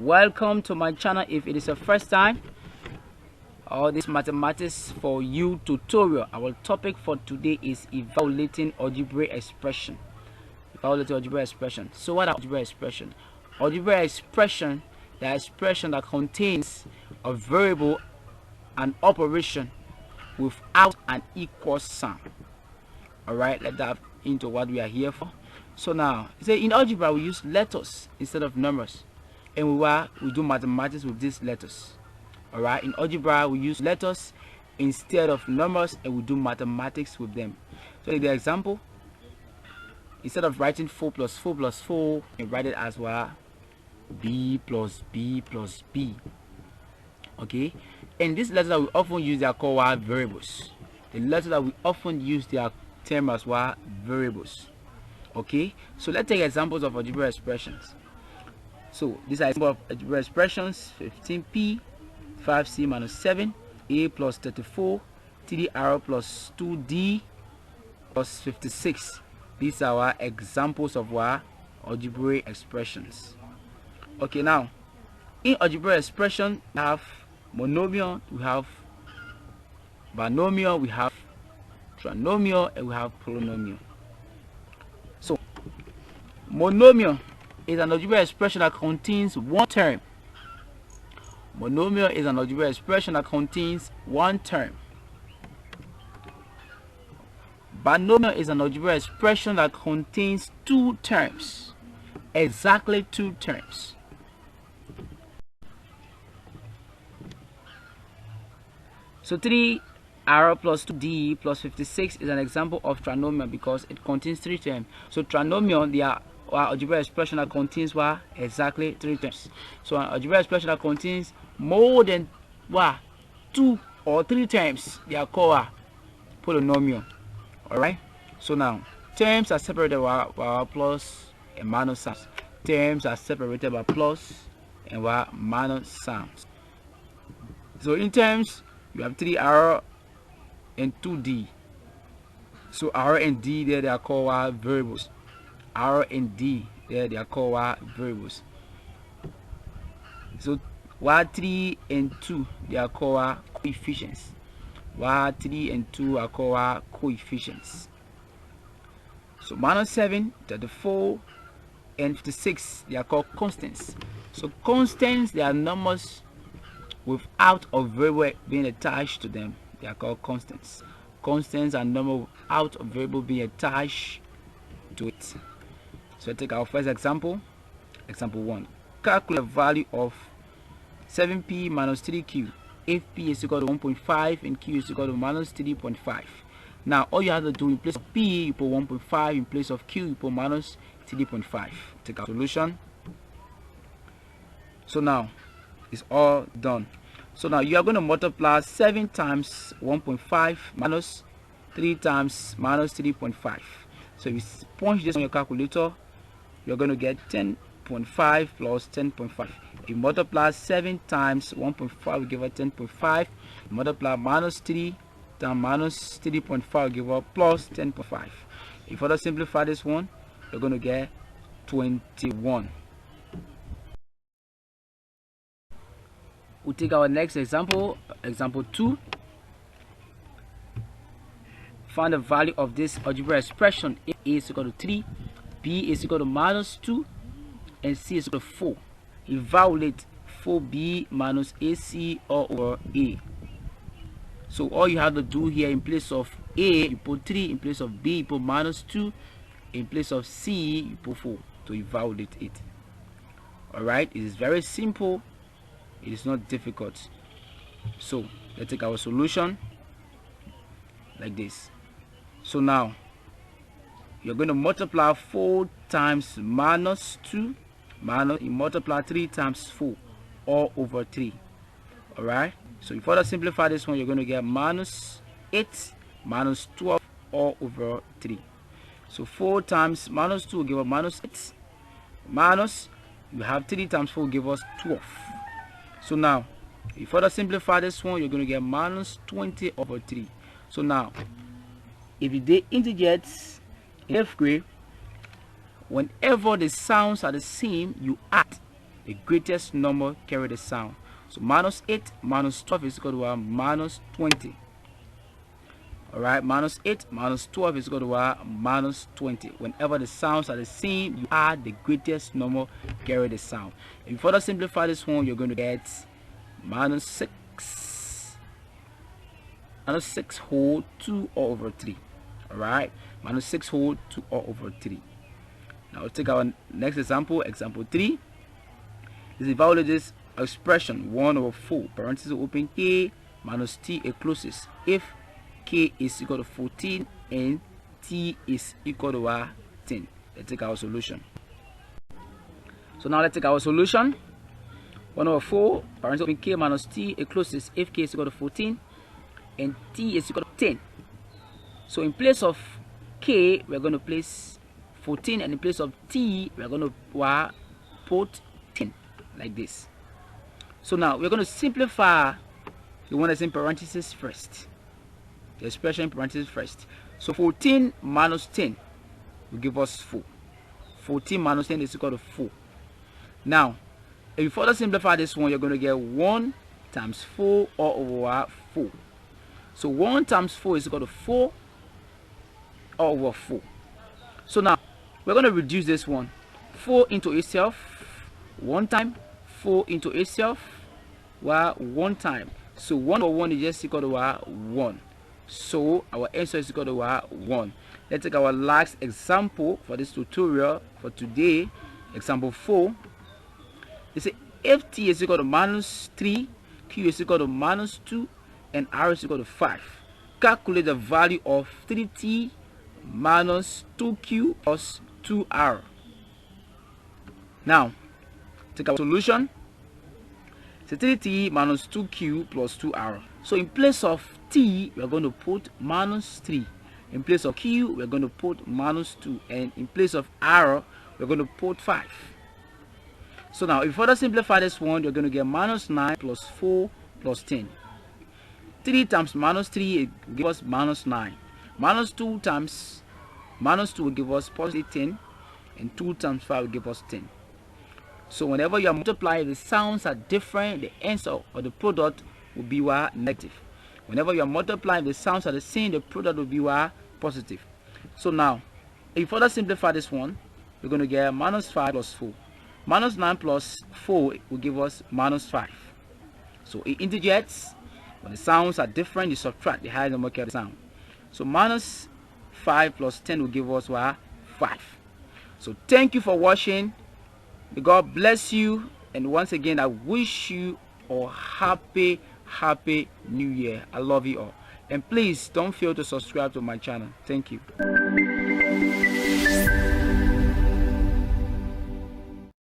Welcome to my channel. If it is your first time, all this mathematics for you tutorial. Our topic for today is evaluating algebraic expression. Evaluating algebraic expression. So what are algebraic expression? Algebraic expression, the expression that contains a variable and operation without an equal sign. Alright, let's dive into what we are here for. So now, in algebra we use letters instead of numbers, and we do mathematics with these letters. Alright, in algebra we use letters instead of numbers, and we do mathematics with them. So in the example, instead of writing 4 plus 4 plus 4, you write it as what? B plus B plus B. Okay, and these letters that we often use, they are called what? Variables. The letters that we often use, they are termed as what? Variables. Okay, so let's take examples of algebraic expressions. So these are examples of algebraic expressions: 15p, 5c minus 7, a plus 34, 3r plus 2d plus 56. These are our examples of what? Algebraic expressions. Okay, now in algebraic expression we have monomial, we have binomial, we have trinomial, and we have polynomial. So monomial is an algebraic expression that contains one term. Monomial is an algebraic expression that contains one term. Binomial is an algebraic expression that contains two terms. Exactly two terms. So 3r plus 2d plus 56 is an example of trinomial because it contains three terms. So trinomial, they are algebraic expression that contains what? Exactly three terms. So an algebraic expression that contains more than what? 2 or 3 terms, they are called polynomial. Alright, so now terms are separated by plus and minus signs. Terms are separated by plus and minus signs. So in terms, you have 3r and 2d. So r and d there, they are called variables. R and D there, they are called variables. So 3 and 2, they are called coefficients. 3 and 2 are called coefficients. So minus 7, 34, and 56, they are called constants. So constants, they are numbers without a variable being attached to them. They are called constants. Constants are numbers without a variable being attached to it. So take our first example. Example 1. Calculate the value of 7p minus 3q if p is equal to 1.5 and q is equal to minus 3.5. Now all you have to do, in place of p you put 1.5, in place of q you put minus 3.5. Take our solution. So now it's all done. So now you are going to multiply 7 times 1.5 minus 3 times minus 3.5. So if you punch this on your calculator, you're going to get 10.5 plus 10.5. If you multiply 7 times 1.5, we give us 10.5. Multiply minus 3 times minus 3.5, give us plus 10.5. If you further simplify this one, you're going to get 21. We'll take our next example, example 2. Find the value of this algebraic expression. A is equal to 3, B is equal to minus 2, and C is equal to 4. Evaluate 4B minus AC all over A. So all you have to do here, in place of A, you put 3, in place of B, you put minus 2, in place of C, you put 4 to evaluate it. Alright, it is very simple. It is not difficult. So let's take our solution like this. So now you're going to multiply 4 times minus 2, minus, you multiply 3 times 4 all over 3. Alright, so if you further simplify this one, you're going to get minus 8 minus 12 all over 3. So 4 times minus 2 will give us minus 8, minus, you have 3 times 4 will give us 12. So now if you further simplify this one, you're going to get minus 20 over 3. So now if you did integers in 8th grade, whenever the sounds are the same, you add. the greatest number carry the sound. So minus 8 minus 12 is equal to minus 20. Alright, minus 8 minus 12 is equal to minus 20. Whenever the sounds are the same, you add the greatest number carry the sound. If you further simplify this one, you're going to get minus 6 whole 2 all over 3. Alright, minus 6 whole 2 all over 3. Now we'll take our next example, example 3. This evaluate this expression 1 over 4, parentheses open, k minus t a closest, if k is equal to 14 and t is equal to 10. Let's take our solution. So now let's take our solution. 1 over 4, parentheses open, k minus t a closest, if k is equal to 14 and t is equal to 10. So in place of k, we're going to place 14, and in place of t, we're going to put 10, like this. So now we're going to simplify the one that's in parentheses first. The expression in parentheses first. So 14 minus 10 will give us 4. 14 minus 10 is equal to 4. Now, if you further simplify this one, you're going to get 1 times 4 all over 4. So 1 times 4 is equal to 4 all over 4. So now, we're going to reduce this one. 4 into itself, 1 time. 4 into itself, 1 time. So 1 over 1 is just equal to 1. So our answer is equal to 1. Let's take our last example for this tutorial for today. Example 4. They say if t is equal to minus 3, q is equal to minus 2, and r is equal to 5. Calculate the value of 3t minus 2q plus 2r. Now, take our solution. So 3t minus 2q plus 2r. So in place of t, we are going to put minus 3. In place of q, we are going to put minus 2. And in place of r, we are going to put 5. So now, if you further simplify this one, you're going to get minus 9 plus 4 plus 10. 3 times minus 3 will give us minus 9. Minus 2 times minus 2 will give us positive 10. And 2 times 5 will give us 10. So whenever you are multiplying, the sounds are different, the answer or the product will be negative. Whenever you are multiplying, the sounds are the same, the product will be positive. So now, if you further simplify this one, we're going to get minus 5 plus 4. Minus 9 plus 4 will give us minus 5. So in integers, when the sounds are different, you subtract the higher number carry the sound. So minus 5 plus 10 will give us 5. So thank you for watching. May God bless you, and once again I wish you a happy new year. I love you all, and please don't fail to subscribe to my channel. Thank you.